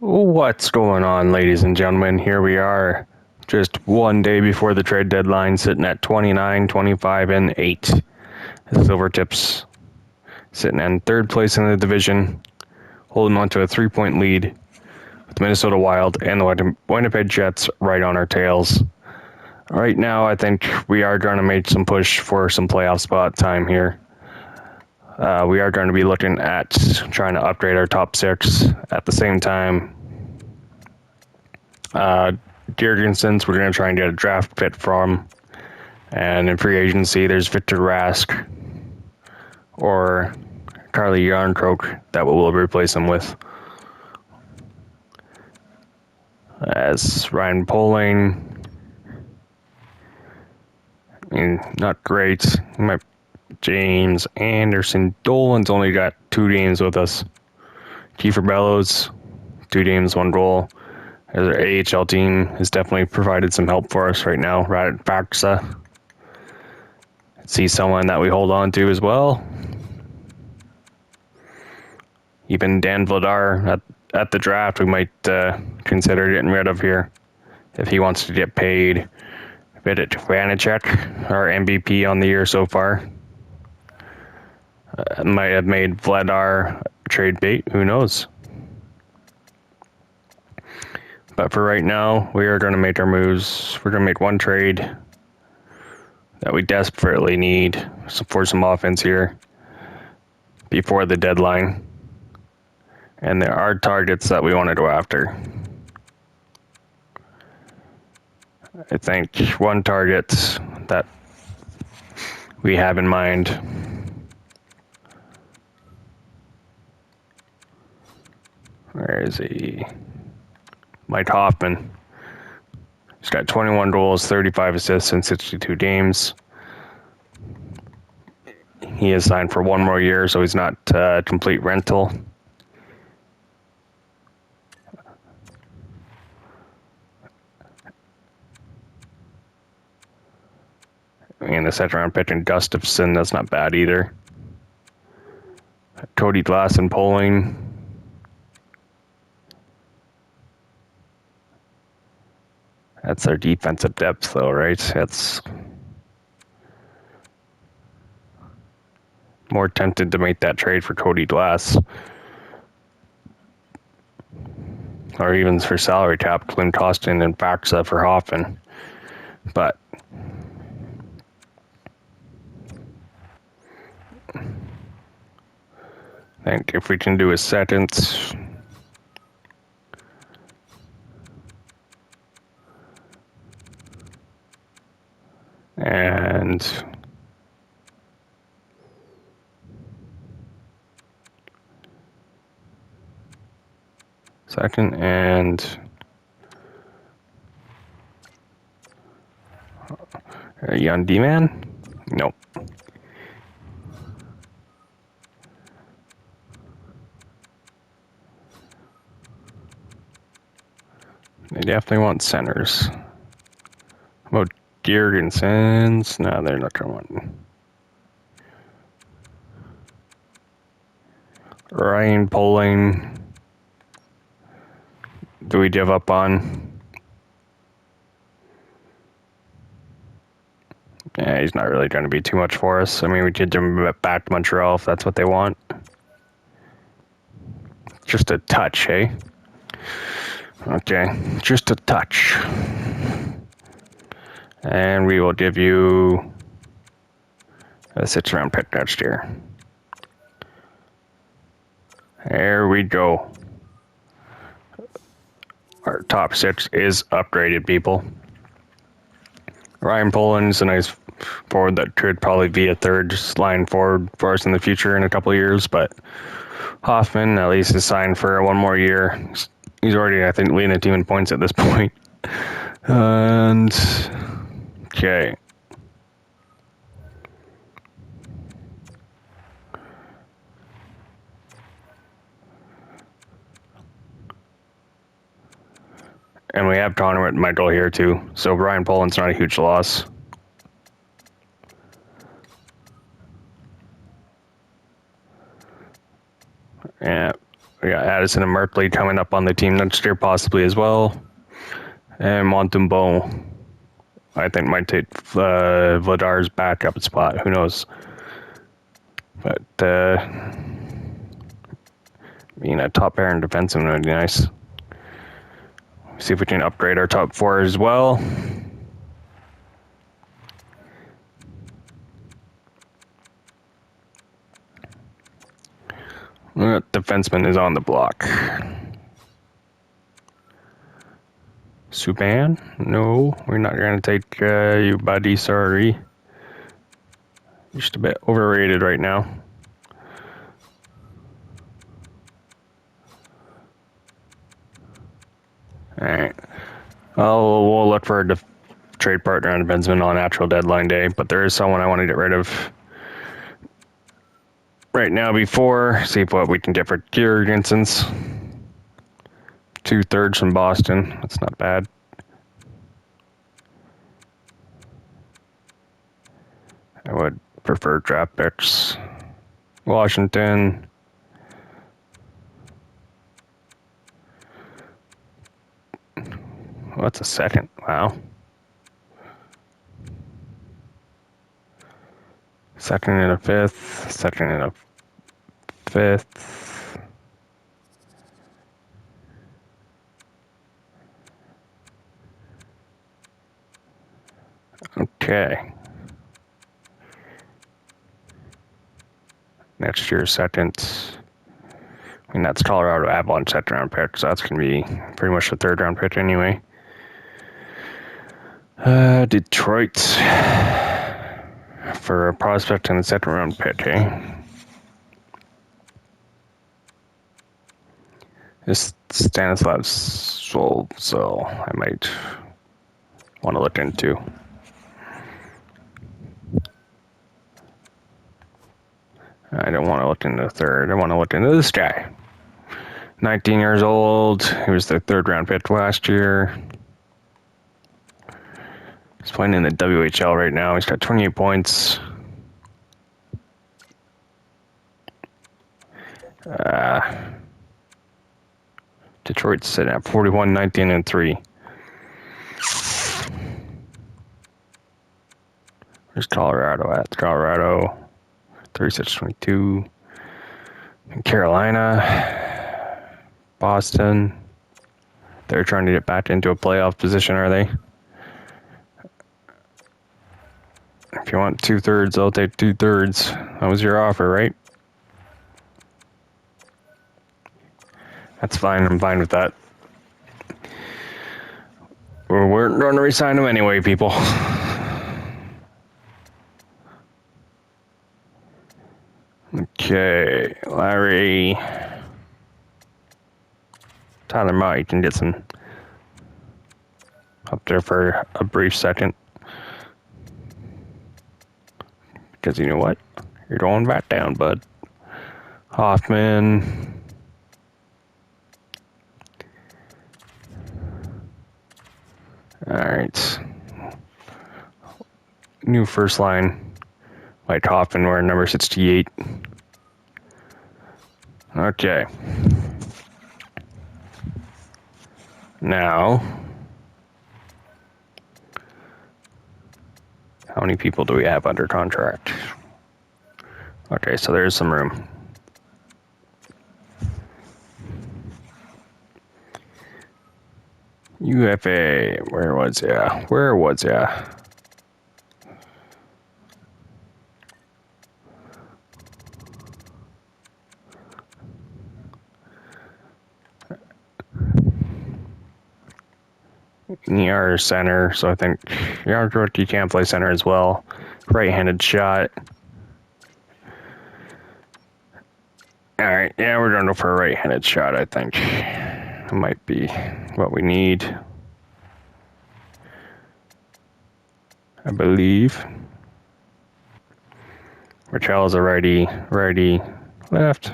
What's going on, ladies and gentlemen? Here we are, just one day before the trade deadline, sitting at 29, 25, and 8. The Silvertips sitting in third place in the division, holding on to a 3-point lead with the Minnesota Wild and the Winnipeg Jets right on our tails. Right now, I think we are going to make some push for some playoff spot time here. We are going to be looking at trying to upgrade our top six. At the same time, Jorgensen's we're going to try and get a draft pick from. And in free agency, there's Victor Rask or Carly Yarncroke that we'll replace him with. As Ryan Poling, I mean, not great. James Anderson Dolan's only got 2 games with us. Kiefer Bellows, 2 games, 1 goal. As our AHL team has definitely provided some help for us right now. Radek Faksa. See someone that we hold on to as well. Even Dan Vladar at the draft, we might consider getting rid of here if he wants to get paid. Vidic Vanacek, our MVP on the year so far. Might have made Vladar trade bait, who knows? But for right now, we are going to make our moves. We're going to make one trade that we desperately need for some offense here before the deadline. And there are targets that we want to go after. I think one target that we have in mind where is he? Mike Hoffman. He's got 21 goals, 35 assists in 62 games. He is signed for 1 more year, so he's not a complete rental. And the second round pick in Gustafson, that's not bad either. Cody Glass and Poling. That's our defensive depth, though, right? That's more tempted to make that trade for Cody Glass. Or even for salary cap, Clint Costin and Faksa for Hoffman. But I think if we can do a second, and second and are you on D-man? Nope. They definitely want centers. How about Jorgensen's? No, they're not going to want. Ryan Poling. Do we give up on? Yeah, he's not really going to be too much for us. I mean, we could give him back to Montreal if that's what they want. Just a touch, hey? Okay, just a touch. And we will give you a 6th round pick next year. There we go. Our top 6 is upgraded, people. Ryan Poland's a nice forward that could probably be a 3rd line forward for us in the future in a couple of years, but Hoffman at least is signed for 1 more year. He's already, I think, leading the team in points at this point. And okay. And we have Connor Michael here too, so Brian Poland's not a huge loss. Yeah, we got Madison and Markley coming up on the team next year, possibly as well. And Montembeau, I think, might take Vladar's backup spot. Who knows? But being a top pair and defenseman would be nice. See if we can upgrade our top four as well. Defenseman is on the block. Subban? No, we're not going to take you, buddy. Sorry. You're just a bit overrated right now. Alright. We'll look for a trade partner on defenseman on natural deadline day, but there is someone I want to get rid of right now before. See what we can get for Girgensons. 2/3 from Boston. That's not bad. I would prefer draft picks. Washington. What's a second? Wow. Second and a fifth. Second and a fifth. Okay. Next year's second. I mean, that's Colorado Avalanche second round pick, so that's going to be pretty much the third round pick anyway. Detroit for a prospect and a second round pick, eh? This Stanislav sold, so I might want to look into. I don't want to look into the third. I want to look into this guy. 19 years old. He was the third round pick last year. He's playing in the WHL right now. He's got 28 points. Detroit's sitting at 41, 19, and 3. Where's Colorado at? Colorado, 36, 22. And Carolina, Boston. They're trying to get back into a playoff position, are they? If you want 2/3, I'll take 2/3. That was your offer, right? That's fine. I'm fine with that. We're going to resign him anyway, people. Okay, Larry. Tyler Mott, you can get some up there for a brief second. Because you know what? You're going back down, bud. Hoffman. Alright. New first line. Mike Hoffman, we're number 68. Okay. Now, how many people do we have under contract? Okay, so there's some room. UFA, where was ya? Where was ya? ER center, so I think you can play center as well. Right-handed shot. Alright, yeah, we're going to go for a right-handed shot, I think. It might be what we need. I believe. Rachel's a righty, left.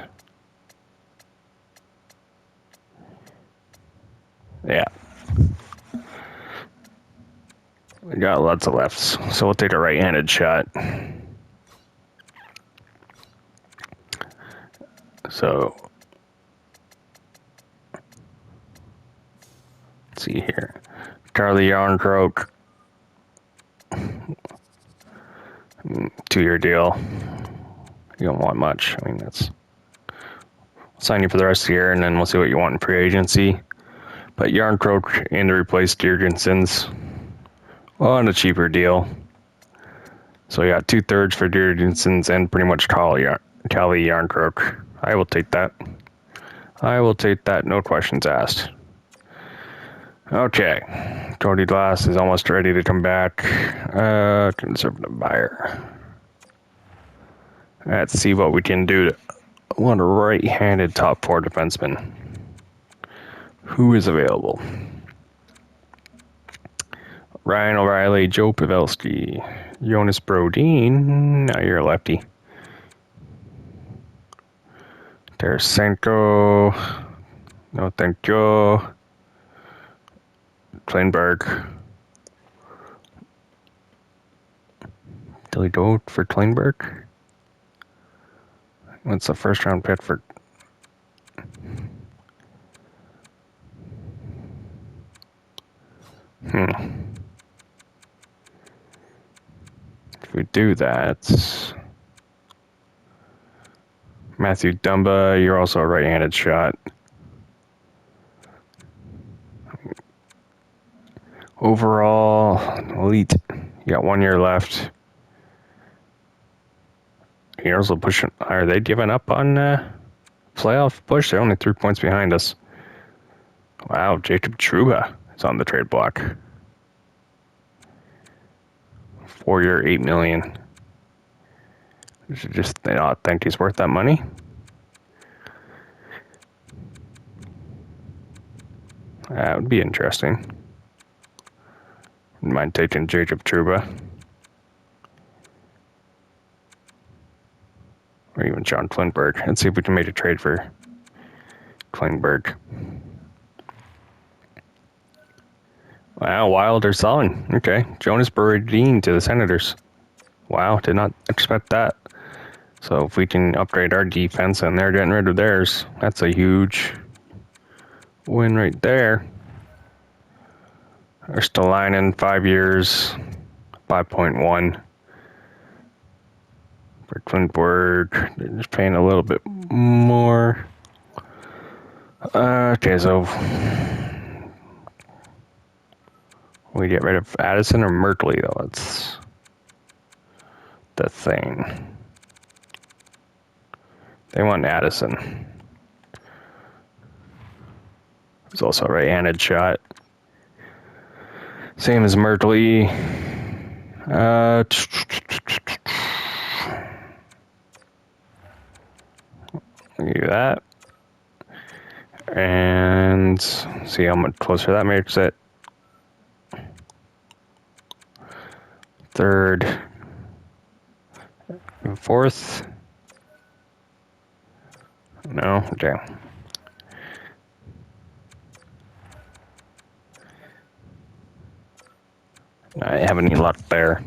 Yeah. We got lots of lefts, so we'll take a right-handed shot. So, see here. Charlie Yarncroak. 2-year deal. You don't want much. I mean, that's... I'll sign you for the rest of the year, and then we'll see what you want in free agency. But Yarncroak in to replace Jurgensen's on a cheaper deal. So we got 2/3 for Jurgensen's and pretty much Callie Yarncroak. I will take that. I will take that, no questions asked. Okay. Cody Glass is almost ready to come back. Conservative buyer. Let's see what we can do. I want a right-handed top 4 defenseman. Who is available? Ryan O'Reilly, Joe Pavelski, Jonas Brodin. Now you're a lefty. Tarasenko. No, thank you. Kleinberg. Did we go for Kleinberg? What's the first round pick for? If we do that, Matthew Dumba, you're also a right-handed shot. Overall, elite. You got 1 year left. You're also pushing. Are they giving up on playoff push? They're only 3 points behind us. Wow, Jacob Trouba is on the trade block. 4-year, $8 million. Just they not think he's worth that money. That would be interesting. Wouldn't mind taking Jacob Trouba. Or even John Klingberg. Let's see if we can make a trade for Klingberg. Wow, Wild are selling. Okay. Jonas Brodin to the Senators. Wow, did not expect that. So if we can upgrade our defense and they're getting rid of theirs, that's a huge win right there. They're still lining 5 years, 5.1. For Klingberg, they're just paying a little bit more. Okay, so we get rid of Addison or Merkley, though. That's the thing. They want Addison. He's also a right-handed shot. Same as Merkley. Do that. And see how much closer that makes it. Third and fourth. No, okay. I haven't any luck there.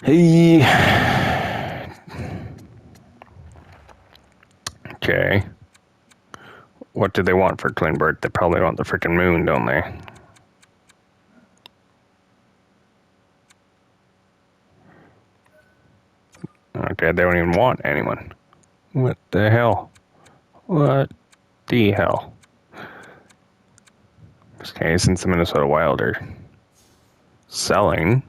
Hey. Okay. What do they want for Klingberg? They probably want the freaking moon, don't they? Okay, they don't even want anyone. What the hell? What the hell? Okay, since the Minnesota Wild are selling,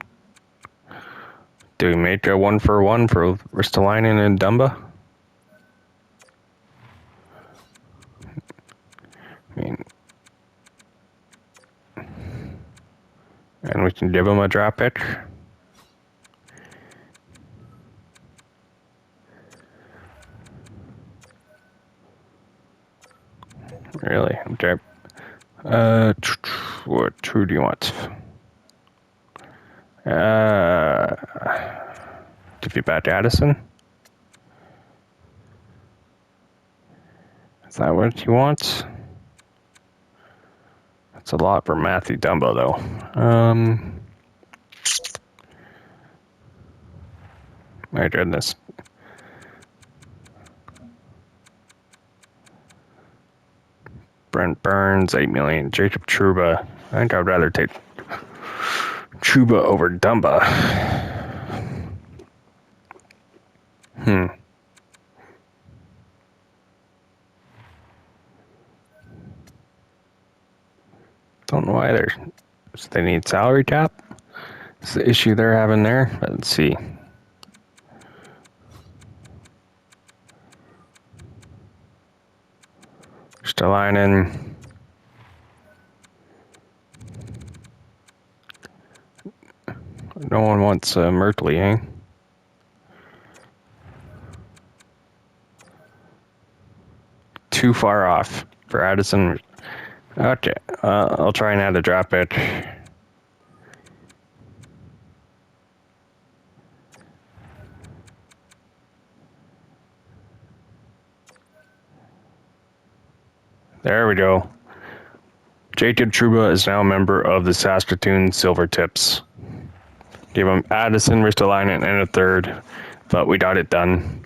do we make a 1-for-1 for Ristolainen and Dumba? I mean, and we can give him a draft pick. Really? Okay. Who do you want? Give you back Addison? Is that what you want? That's a lot for Matthew Dumba, though. My goodness. Brent Burns, 8 million. Jacob Trouba. I think I'd rather take Trouba over Dumba. Don't know why they need salary cap. It's the issue they're having there. Let's see. Stalainen. No one wants Mertley, eh? Too far off for Addison. Okay, I'll try and add a draft pick. There we go. Jacob Trouba is now a member of the Saskatoon Silvertips. Give him Addison, Ristolainen, and a third, but we got it done.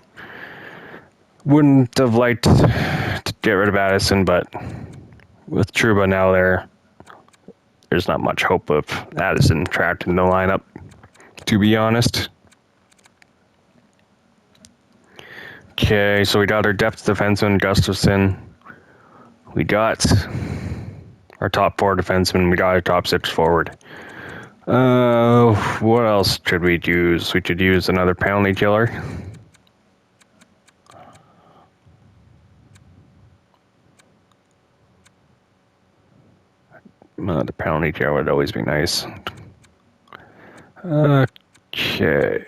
Wouldn't have liked to get rid of Addison, but with Trouba now there's not much hope of Addison trapped in the lineup, to be honest. Okay, so we got our depth defenseman, Gustafsson. We got our top 4 defensemen. We got our top 6 forward. What else should we use? We could use another penalty killer. The penalty killer would always be nice. Okay.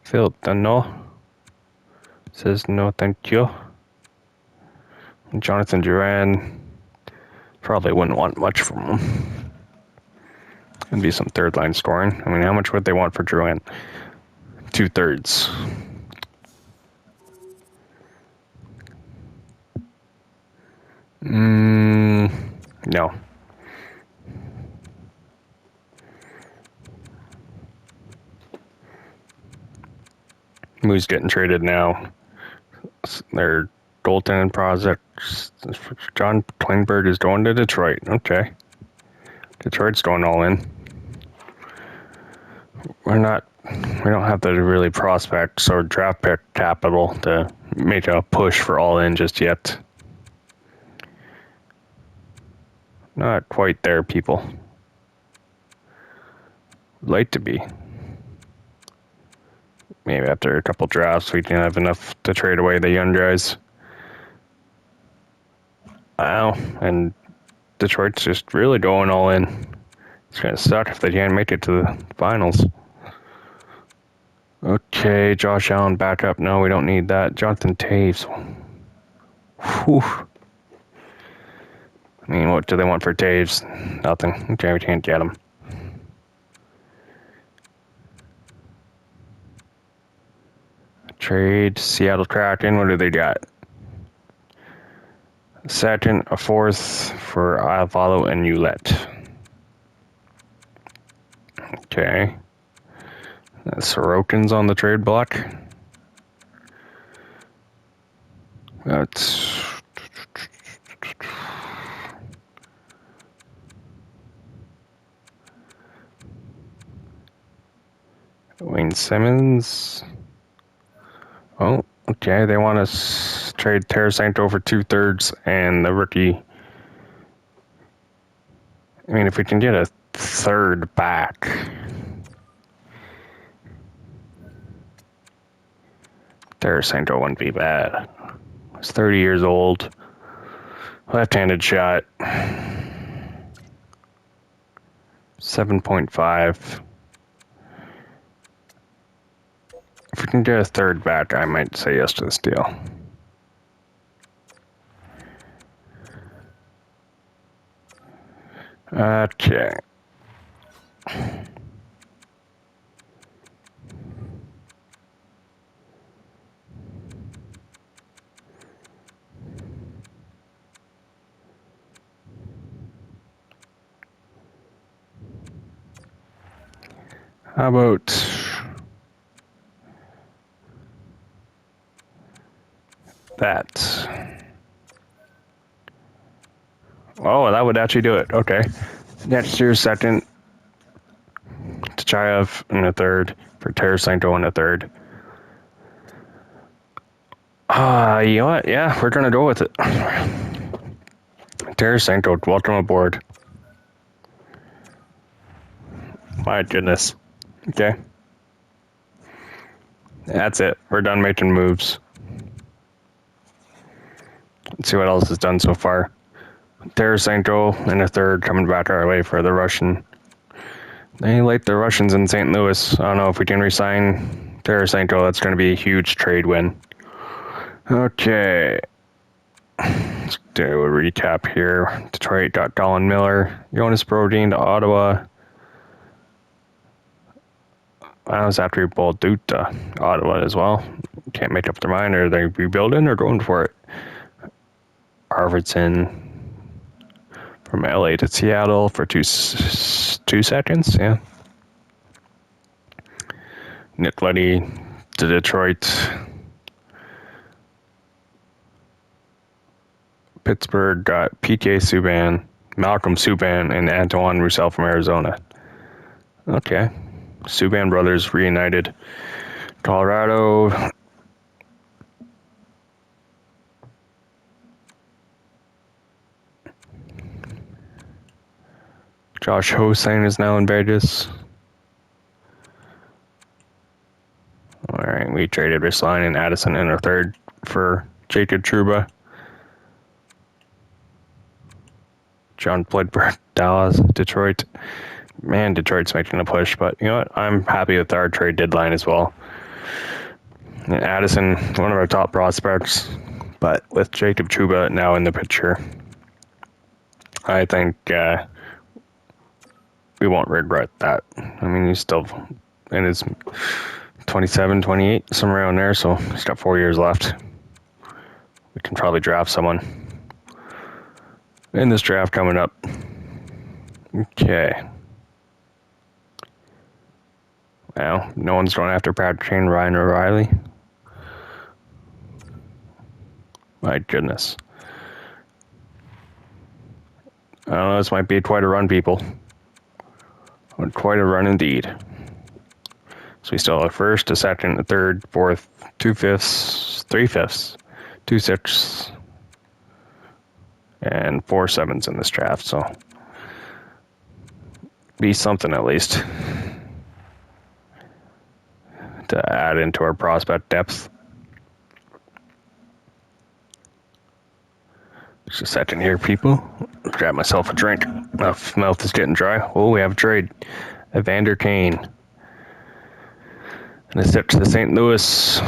Phil Dunno says no thank you. Jonathan Duran, probably wouldn't want much from him. It'd be some third line scoring. I mean, how much would they want for Duran? 2/3. No. Who's getting traded now? Their goaltending project. John Klingberg is going to Detroit. Okay. Detroit's going all in. We don't have the really prospects or draft pick capital to make a push for all in just yet. Not quite there, people. Would like to be. Maybe after a couple drafts, we can have enough to trade away the young guys. Wow, and Detroit's just really going all in. It's going to suck if they can't make it to the finals. Okay, Josh Allen back up. No, we don't need that. Jonathan Taves. Whew. I mean, what do they want for Taves? Nothing. Okay, we can't get him. Trade Seattle Kraken. What do they got? A second, a fourth for Alvalo and Ouellette. Okay. Sorokin's on the trade block. That's Wayne Simmons. Oh, okay. They want to trade Tarasenko for 2/3 and the rookie. I mean, if we can get a third back. Tarasenko wouldn't be bad. He's 30 years old. Left-handed shot. 7.5. If we can get a third back, I might say yes to this deal. Okay. How about that? Oh, that would actually do it. Okay. Next year's second. Tachayev in the third. For Tarasenko in the third. You know what? Yeah, we're going to go with it. Tarasenko, welcome aboard. My goodness. Okay. That's it. We're done making moves. Let's see what else is done so far. Tarasenko in the third, coming back our way for the Russian. They like the Russians in St. Louis. I don't know if we can re-sign Tarasenko. That's going to be a huge trade win. Okay. Let's do a recap here. Detroit got Colin Miller, Jonas Brodin to Ottawa. I was after both due to Ottawa as well. Can't make up their mind. Are they rebuilding or going for it? Arvidsson from LA to Seattle for 2 seconds. Yeah. Nick Leddy to Detroit. Pittsburgh got PK Subban, Malcolm Subban, and Antoine Roussel from Arizona. Okay. Subban brothers reunited. Colorado. Josh Hosang is now in Vegas. Alright, we traded Ristline and Addison in our third for Jacob Trouba. John Bledberg, Dallas, Detroit. Man, Detroit's making a push, but you know what? I'm happy with our trade deadline as well. And Addison, one of our top prospects, but with Jacob Trouba now in the picture, I think we won't regret that. I mean, he's still in his 27, 28, somewhere around there, so he's got 4 years left. We can probably draft someone in this draft coming up. Okay. Well, no one's going after Patrick Ryan O'Reilly. My goodness. I don't know, this might be quite a run, people. Quite a run indeed. So we still have a first, a second, a third, fourth, 2/5, 3/5, 2/6, and 4 7s in this draft. So be something at least to add into our prospect depth. Just a second here, people. Grab myself a drink. My mouth is getting dry. Oh, we have a trade. Evander Kane. And a step to the St. Louis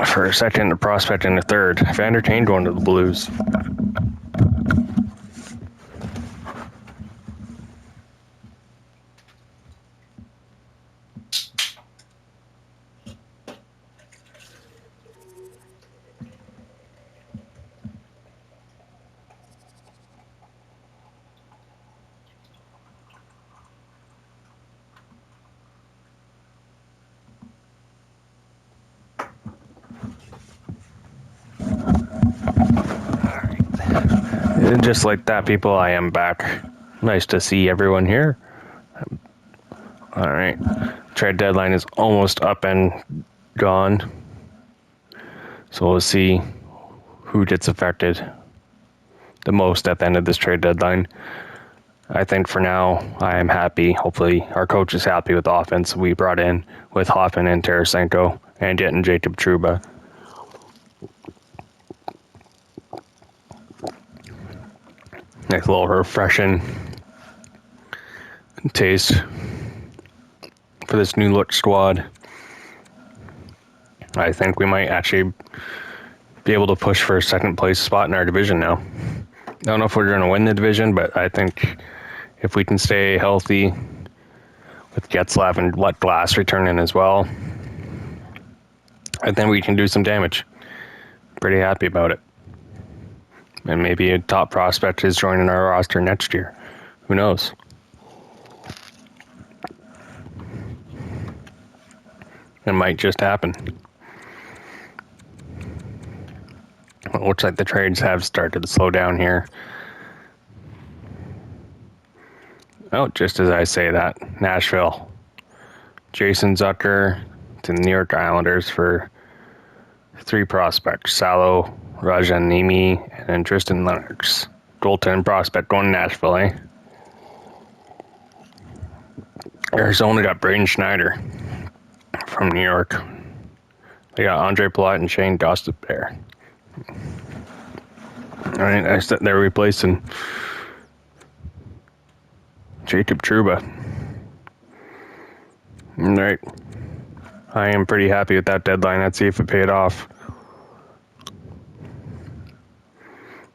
for a second, a prospect, and a third. Evander Kane going to the Blues. And just like that, people, I am back. Nice to see everyone here. All right. Trade deadline is almost up and gone. So we'll see who gets affected the most at the end of this trade deadline. I think for now, I am happy. Hopefully, our coach is happy with the offense we brought in with Hoffman and Tarasenko and getting Jacob Trouba. Nice little refreshing taste for this new look squad. I think we might actually be able to push for a second place spot in our division now. I don't know if we're going to win the division, but I think if we can stay healthy with Getzlav and let Glass return in as well, I think we can do some damage. Pretty happy about it. And maybe a top prospect is joining our roster next year. Who knows? It might just happen. It looks like the trades have started to slow down here. Oh, just as I say that, Nashville. Jason Zucker to the New York Islanders for 3 prospects: Salo, Rajan Nimi, and Tristan Lennox. Goaltend prospect going to Nashville, eh? Arizona got Braden Schneider from New York. They got Andre Palat and Shane Gossip there. All right, they're replacing Jacob Trouba. All right. I am pretty happy with that deadline. Let's see if it paid off.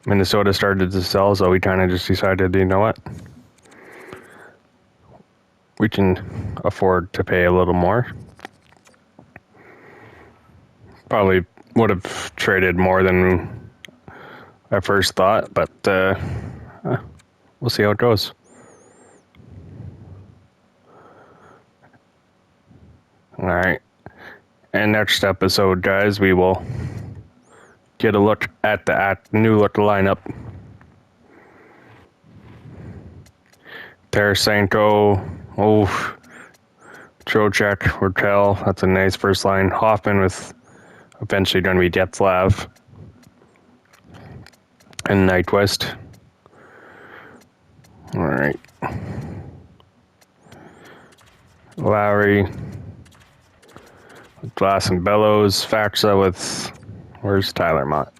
Minnesota started to sell, so we kind of just decided, you know what? We can afford to pay a little more. Probably would have traded more than I first thought, but we'll see how it goes. All right. And next episode, guys, we will get a look at the new look lineup. Tarasenko, Trocheck, Raquel, that's a nice first line. Hoffman with eventually going to be Getzlav and Nyquist. All right. Lowry, Glass and Bellows, Faxa with, where's Tyler Mott?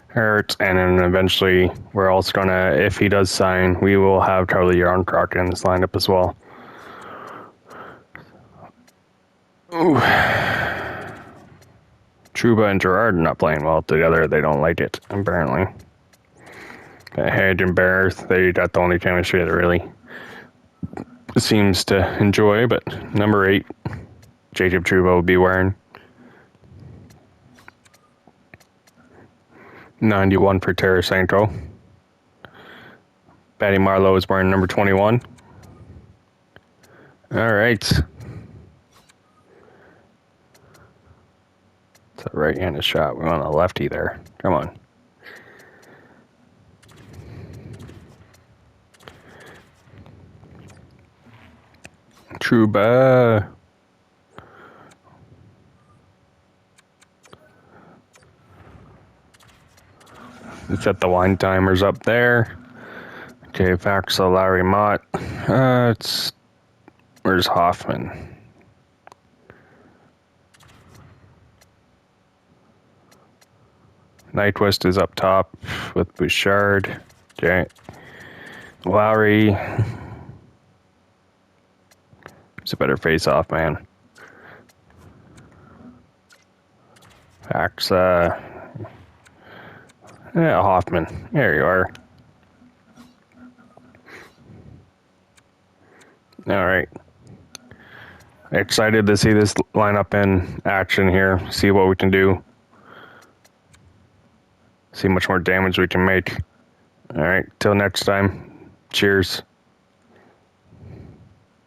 Hurts, and then eventually we're also gonna, if he does sign, we will have Charlie Yarncroc in this lineup as well. Ooh. Trouba and Gerard are not playing well together. They don't like it, apparently. Hedge and Bear, they got the only chemistry that really seems to enjoy, but number 8, Jacob Trouba will be wearing 91 for Tarasenko. Patty Marleau is wearing number 21. All right. It's a right-handed shot. We want a lefty there. Come on. Trouba. Let's set the wine timers up there. Okay, Faxa, Larry Mott. Where's Hoffman? Nyquist is up top with Bouchard. Okay. Lowry. It's a better face-off, man. Faxa. Yeah, Hoffman. There you are. All right. Excited to see this lineup in action here. See what we can do. See how much more damage we can make. All right. Till next time. Cheers.